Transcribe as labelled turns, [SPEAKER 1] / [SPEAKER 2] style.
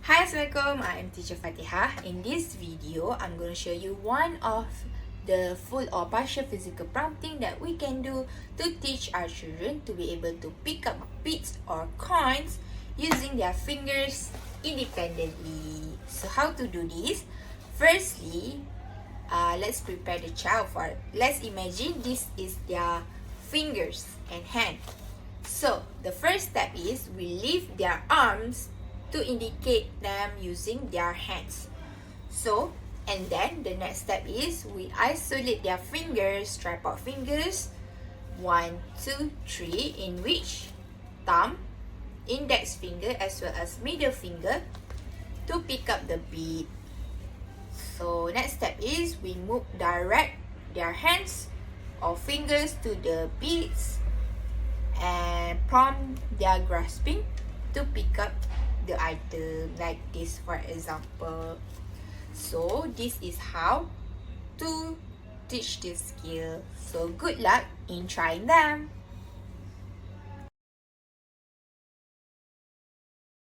[SPEAKER 1] Hi, Assalamualaikum. I am Teacher Fatihah. In this video, I'm going to show you one of the full or partial physical prompting that we can do to teach our children to be able to pick up beads or coins using their fingers independently. So how to do this? Firstly, let's prepare the child for it. Let's imagine this is their fingers and hand. So the first step is we lift their arms to indicate them using their hands. So, and then the next step is we isolate their fingers, tripod fingers, 1, 2, 3, in which thumb, index finger as well as middle finger to pick up the bead. So next step is we direct their hands or fingers to the beads and prompt their grasping to pick up the item like this, for example. So this is how to teach this skill. So good luck in trying them.